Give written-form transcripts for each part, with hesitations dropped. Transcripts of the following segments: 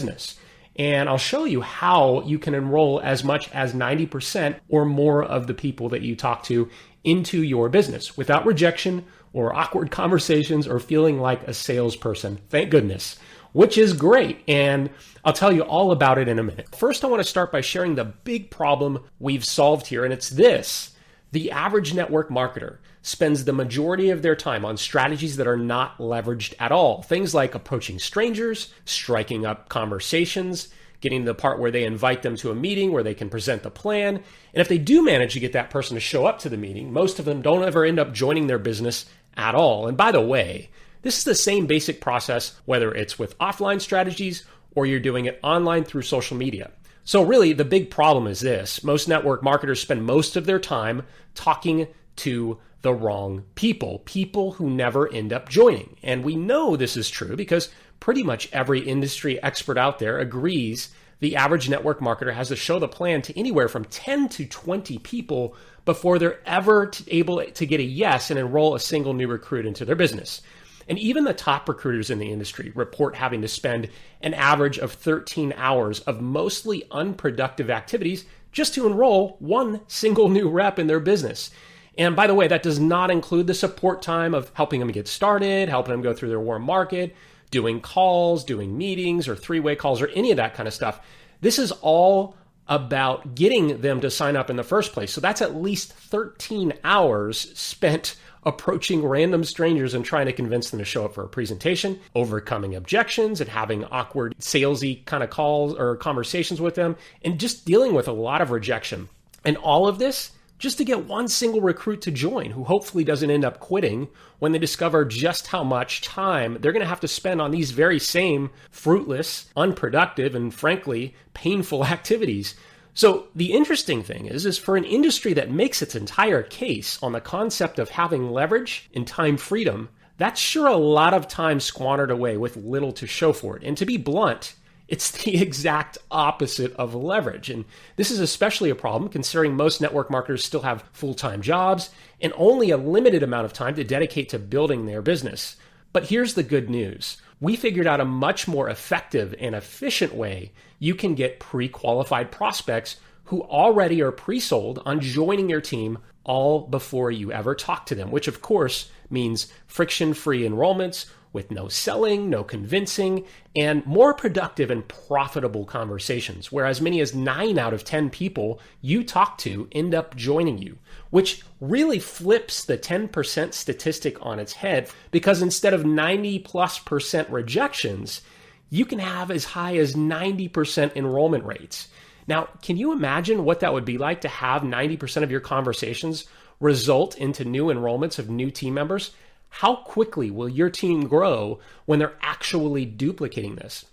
business. And I'll show you how you can enroll as much as 90% or more of the people that you talk to into your business without rejection or awkward conversations or feeling like a salesperson. Thank goodness, which is great. And I'll tell you all about it in a minute. First, I want to start by sharing the big problem we've solved here. And it's this: the average network marketer spends the majority of their time on strategies that are not leveraged at all. Things like approaching strangers, striking up conversations, getting to the part where they invite them to a meeting where they can present the plan. And if they do manage to get that person to show up to the meeting, most of them don't ever end up joining their business at all. And by the way, this is the same basic process, whether it's with offline strategies or you're doing it online through social media. So really, the big problem is this: most network marketers spend most of their time talking to the wrong people who never end up joining. And we know this is true because pretty much every industry expert out there agrees the average network marketer has to show the plan to anywhere from 10 to 20 people before they're ever able to get a yes and enroll a single new recruit into their business. And even the top recruiters in the industry report having to spend an average of 13 hours of mostly unproductive activities just to enroll one single new rep in their business. And by the way, that does not include the support time of helping them get started, helping them go through their warm market, doing calls, doing meetings or three-way calls or any of that kind of stuff. This is all about getting them to sign up in the first place. So that's at least 13 hours spent approaching random strangers and trying to convince them to show up for a presentation, overcoming objections and having awkward salesy kind of calls or conversations with them, and just dealing with a lot of rejection. And all of this just to get one single recruit to join who hopefully doesn't end up quitting when they discover just how much time they're going to have to spend on these very same fruitless, unproductive, and frankly, painful activities. So the interesting thing is for an industry that makes its entire case on the concept of having leverage and time freedom, that's sure a lot of time squandered away with little to show for it. And to be blunt, it's the exact opposite of leverage. And this is especially a problem considering most network marketers still have full-time jobs and only a limited amount of time to dedicate to building their business. But here's the good news. We figured out a much more effective and efficient way you can get pre-qualified prospects who already are pre-sold on joining your team all before you ever talk to them, which of course means friction-free enrollments with no selling, no convincing, and more productive and profitable conversations, where as many as 9 out of 10 people you talk to end up joining you, which really flips the 10% statistic on its head, because instead of 90+% rejections, you can have as high as 90% enrollment rates. Now, can you imagine what that would be like to have 90% of your conversations result into new enrollments of new team members? How quickly will your team grow when they're actually duplicating this?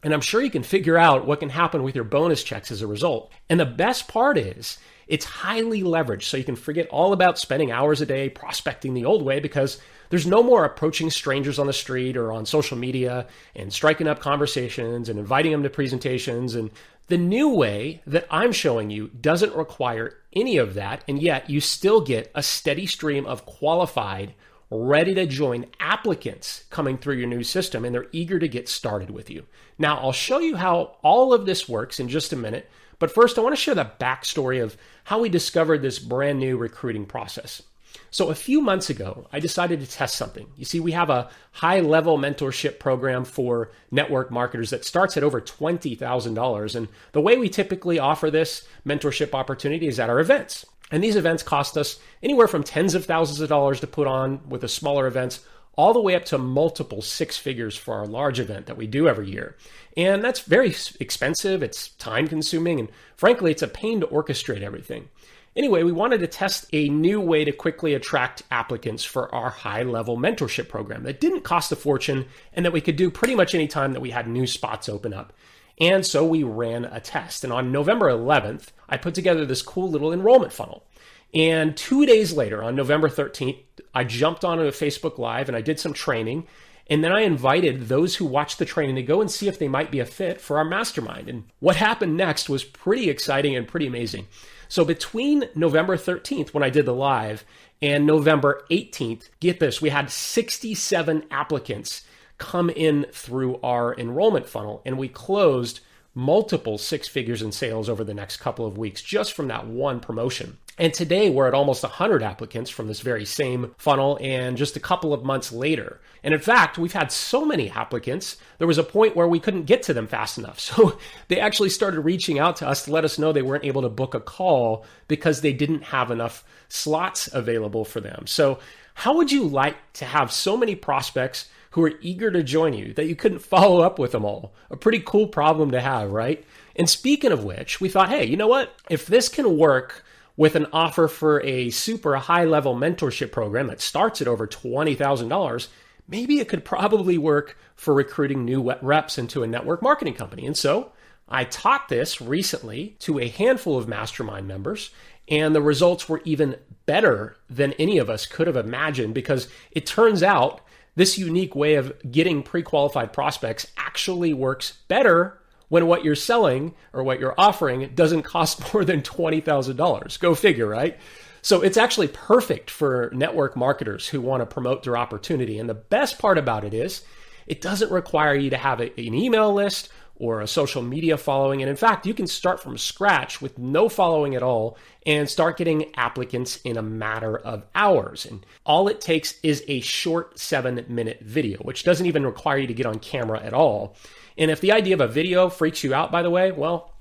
And I'm sure you can figure out what can happen with your bonus checks as a result. And the best part is it's highly leveraged, so you can forget all about spending hours a day prospecting the old way, because there's no more approaching strangers on the street or on social media and striking up conversations and inviting them to presentations. And the new way that I'm showing you doesn't require any of that, and yet you still get a steady stream of qualified, ready to join applicants coming through your new system, and they're eager to get started with you. Now, I'll show you how all of this works in just a minute, but first I want to share the backstory of how we discovered this brand new recruiting process. So a few months ago, I decided to test something. You see, we have a high-level mentorship program for network marketers that starts at over $20,000, and the way we typically offer this mentorship opportunity is at our events. And these events cost us anywhere from tens of thousands of dollars to put on with the smaller events, all the way up to multiple six figures for our large event that we do every year. And that's very expensive, it's time consuming, and frankly, it's a pain to orchestrate everything. Anyway, we wanted to test a new way to quickly attract applicants for our high-level mentorship program that didn't cost a fortune and that we could do pretty much any time that we had new spots open up. And so we ran a test. And on November 11th, I put together this cool little enrollment funnel. And 2 days later, on November 13th, I jumped onto a Facebook Live and I did some training. And then I invited those who watched the training to go and see if they might be a fit for our mastermind. And what happened next was pretty exciting and pretty amazing. So between November 13th, when I did the live, and November 18th, get this, we had 67 applicants come in through our enrollment funnel, and we closed multiple six figures in sales over the next couple of weeks just from that one promotion. And today we're at almost 100 applicants from this very same funnel, and just a couple of months later. And in fact, we've had so many applicants, there was a point where we couldn't get to them fast enough. So they actually started reaching out to us to let us know they weren't able to book a call because they didn't have enough slots available for them. So how would you like to have so many prospects who are eager to join you that you couldn't follow up with them all? A pretty cool problem to have, right? And speaking of which, we thought, hey, you know what? If this can work with an offer for a super high-level mentorship program that starts at over $20,000, maybe it could probably work for recruiting new reps into a network marketing company. And so I taught this recently to a handful of mastermind members, and the results were even better than any of us could have imagined, because it turns out this unique way of getting pre-qualified prospects actually works better when what you're selling or what you're offering doesn't cost more than $20,000. Go figure, right? So it's actually perfect for network marketers who want to promote their opportunity. And the best part about it is it doesn't require you to have an email list or a social media following. And in fact, you can start from scratch with no following at all and start getting applicants in a matter of hours. And all it takes is a short 7-minute video, which doesn't even require you to get on camera at all. And if the idea of a video freaks you out, by the way, well,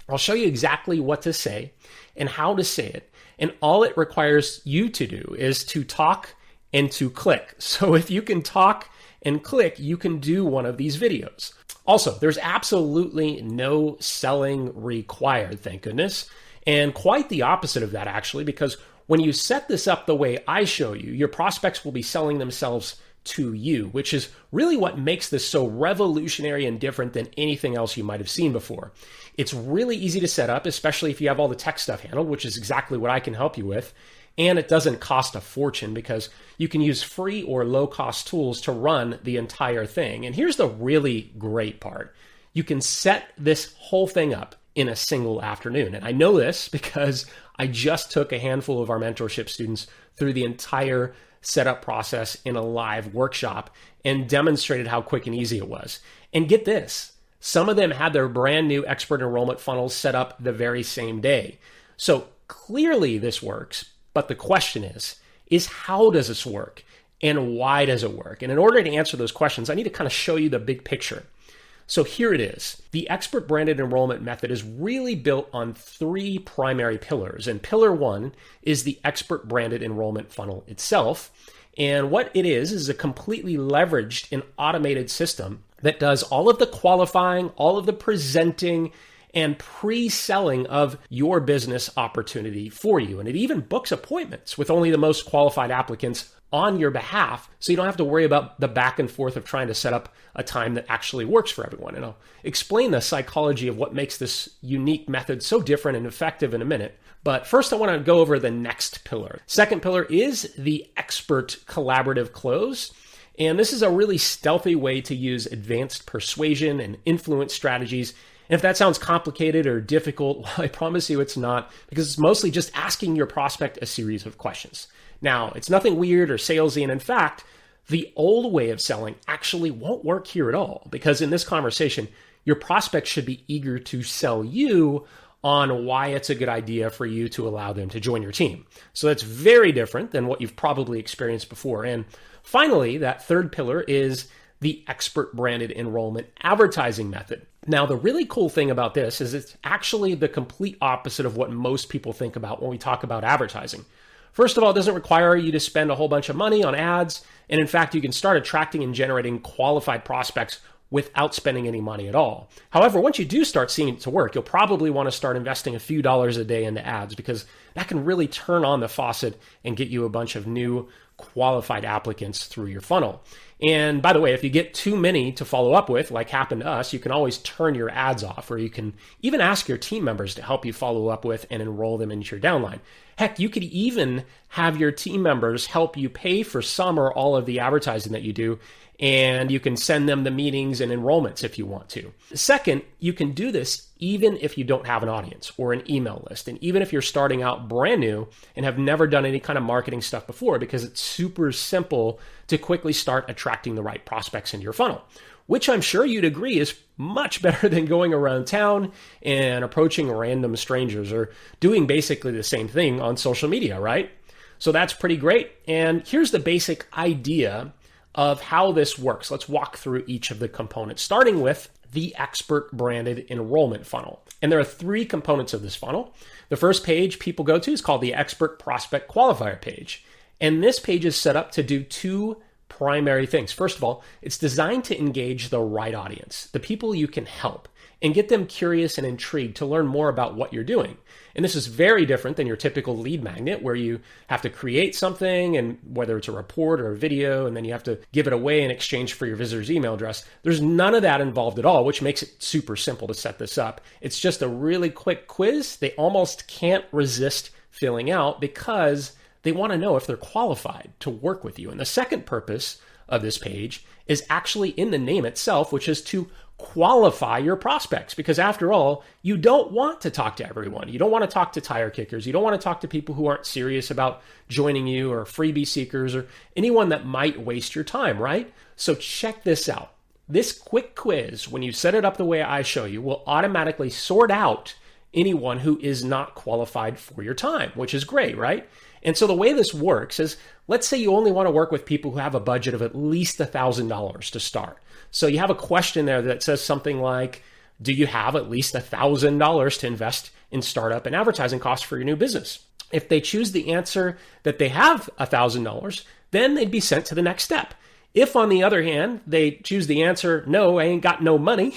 I'll show you exactly what to say and how to say it. And all it requires you to do is to talk and to click. So if you can talk and click, you can do one of these videos. Also, there's absolutely no selling required, thank goodness. And quite the opposite of that, actually, because when you set this up the way I show you, your prospects will be selling themselves to you, which is really what makes this so revolutionary and different than anything else you might have seen before. It's really easy to set up, especially if you have all the tech stuff handled, which is exactly what I can help you with. And it doesn't cost a fortune because you can use free or low-cost tools to run the entire thing. And here's the really great part. You can set this whole thing up in a single afternoon. And I know this because I just took a handful of our mentorship students through the entire setup process in a live workshop and demonstrated how quick and easy it was. And get this, some of them had their brand new expert enrollment funnels set up the very same day. So clearly this works, but the question is how does this work and why does it work? And in order to answer those questions, I need to kind of show you the big picture. So here it is. The expert branded enrollment method is really built on 3 primary pillars. And pillar 1 is the expert branded enrollment funnel itself. And what it is a completely leveraged and automated system that does all of the qualifying, all of the presenting, and pre-selling of your business opportunity for you. And it even books appointments with only the most qualified applicants on your behalf, so you don't have to worry about the back and forth of trying to set up a time that actually works for everyone. And I'll explain the psychology of what makes this unique method so different and effective in a minute. But first, I want to go over the next pillar. Second pillar is the expert collaborative close. And this is a really stealthy way to use advanced persuasion and influence strategies. And if that sounds complicated or difficult, well, I promise you it's not, because it's mostly just asking your prospect a series of questions. Now, it's nothing weird or salesy, and in fact, the old way of selling actually won't work here at all, because in this conversation, your prospect should be eager to sell you on why it's a good idea for you to allow them to join your team. So that's very different than what you've probably experienced before. And finally, that third pillar is the expert branded enrollment advertising method. Now, the really cool thing about this is it's actually the complete opposite of what most people think about when we talk about advertising. First of all, it doesn't require you to spend a whole bunch of money on ads. And in fact, you can start attracting and generating qualified prospects without spending any money at all. However, once you do start seeing it to work, you'll probably want to start investing a few dollars a day into ads, because that can really turn on the faucet and get you a bunch of new qualified applicants through your funnel. And by the way, if you get too many to follow up with, like happened to us, you can always turn your ads off, or you can even ask your team members to help you follow up with and enroll them into your downline. Heck, you could even have your team members help you pay for some or all of the advertising that you do. and you can send them the meetings and enrollments if you want to. Second, you can do this even if you don't have an audience or an email list, and even if you're starting out brand new and have never done any kind of marketing stuff before, because it's super simple to quickly start attracting the right prospects into your funnel, which I'm sure you'd agree is much better than going around town and approaching random strangers or doing basically the same thing on social media, right? So that's pretty great. And here's the basic idea of how this works. Let's walk through each of the components, starting with the expert branded enrollment funnel. And there are 3 components of this funnel. The first page people go to is called the expert prospect qualifier page. And this page is set up to do 2 primary things. First of all, it's designed to engage the right audience, the people you can help, and get them curious and intrigued to learn more about what you're doing. And this is very different than your typical lead magnet where you have to create something, and whether it's a report or a video, and then you have to give it away in exchange for your visitor's email address. There's none of that involved at all, which makes it super simple to set this up. It's just a really quick quiz they almost can't resist filling out because they want to know if they're qualified to work with you. And the second purpose of this page is actually in the name itself, which is to qualify your prospects. Because after all, you don't want to talk to everyone. You don't want to talk to tire kickers. You don't want to talk to people who aren't serious about joining you, or freebie seekers, or anyone that might waste your time, right? So check this out. This quick quiz, when you set it up the way I show you, will automatically sort out anyone who is not qualified for your time, which is great, right? And so the way this works is, let's say you only want to work with people who have a budget of at least $1,000 to start. So you have a question there that says something like, do you have at least $1,000 to invest in startup and advertising costs for your new business? If they choose the answer that they have $1,000, then they'd be sent to the next step. If, on the other hand, they choose the answer, no, I ain't got no money,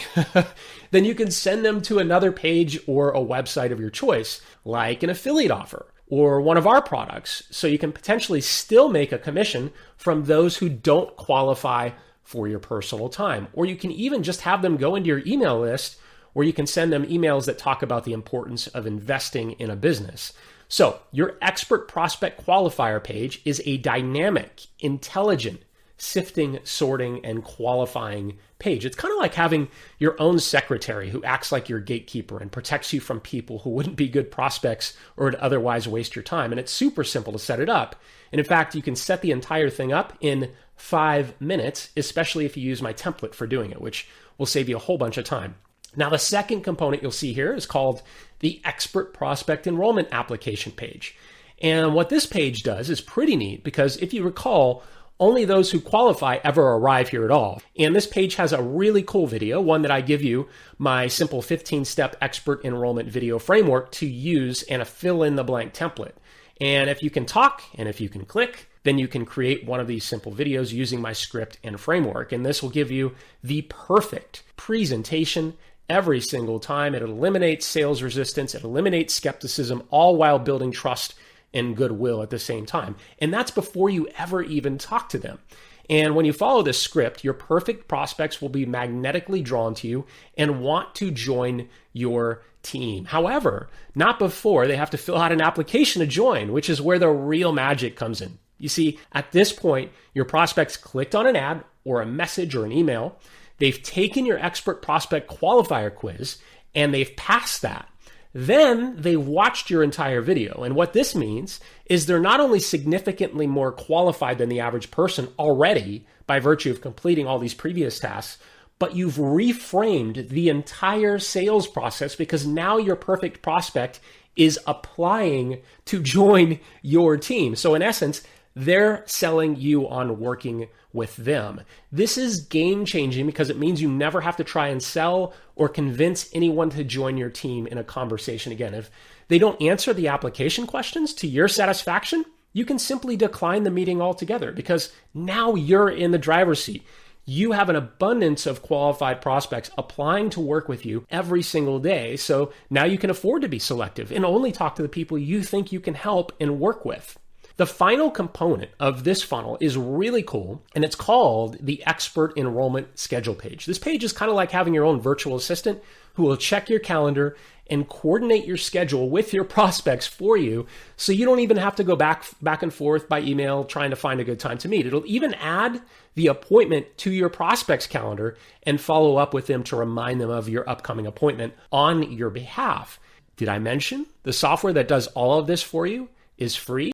then you can send them to another page or a website of your choice, like an affiliate offer or one of our products. So you can potentially still make a commission from those who don't qualify for your personal time. Or you can even just have them go into your email list, where you can send them emails that talk about the importance of investing in a business. So your expert prospect qualifier page is a dynamic, intelligent, sifting, sorting, and qualifying page. It's kind of like having your own secretary who acts like your gatekeeper and protects you from people who wouldn't be good prospects or would otherwise waste your time. And it's super simple to set it up. And in fact, you can set the entire thing up in 5 minutes, especially if you use my template for doing it, which will save you a whole bunch of time. Now, the second component you'll see here is called the expert prospect enrollment application page. And what this page does is pretty neat, because if you recall, only those who qualify ever arrive here at all. And this page has a really cool video, one that I give you my simple 15-step expert enrollment video framework to use, and a fill in the blank template. And if you can talk and if you can click, then you can create one of these simple videos using my script and framework. And this will give you the perfect presentation every single time. It eliminates sales resistance, it eliminates skepticism, all while building trust and goodwill at the same time. And that's before you ever even talk to them. And when you follow this script, your perfect prospects will be magnetically drawn to you and want to join your team. However, not before they have to fill out an application to join, which is where the real magic comes in. You see, at this point, your prospects clicked on an ad or a message or an email. They've taken your expert prospect qualifier quiz and they've passed that. Then they watched your entire video. And what this means is they're not only significantly more qualified than the average person already by virtue of completing all these previous tasks, but you've reframed the entire sales process, because now your perfect prospect is applying to join your team. So in essence, they're selling you on working with them. This is game changing because it means you never have to try and sell or convince anyone to join your team in a conversation again. If they don't answer the application questions to your satisfaction, you can simply decline the meeting altogether, because now you're in the driver's seat. You have an abundance of qualified prospects applying to work with you every single day. So now you can afford to be selective and only talk to the people you think you can help and work with. The final component of this funnel is really cool, and it's called the expert enrollment schedule page. This page is kind of like having your own virtual assistant who will check your calendar and coordinate your schedule with your prospects for you, so you don't even have to go back and forth by email trying to find a good time to meet. It'll even add the appointment to your prospect's calendar and follow up with them to remind them of your upcoming appointment on your behalf. Did I mention the software that does all of this for you is free?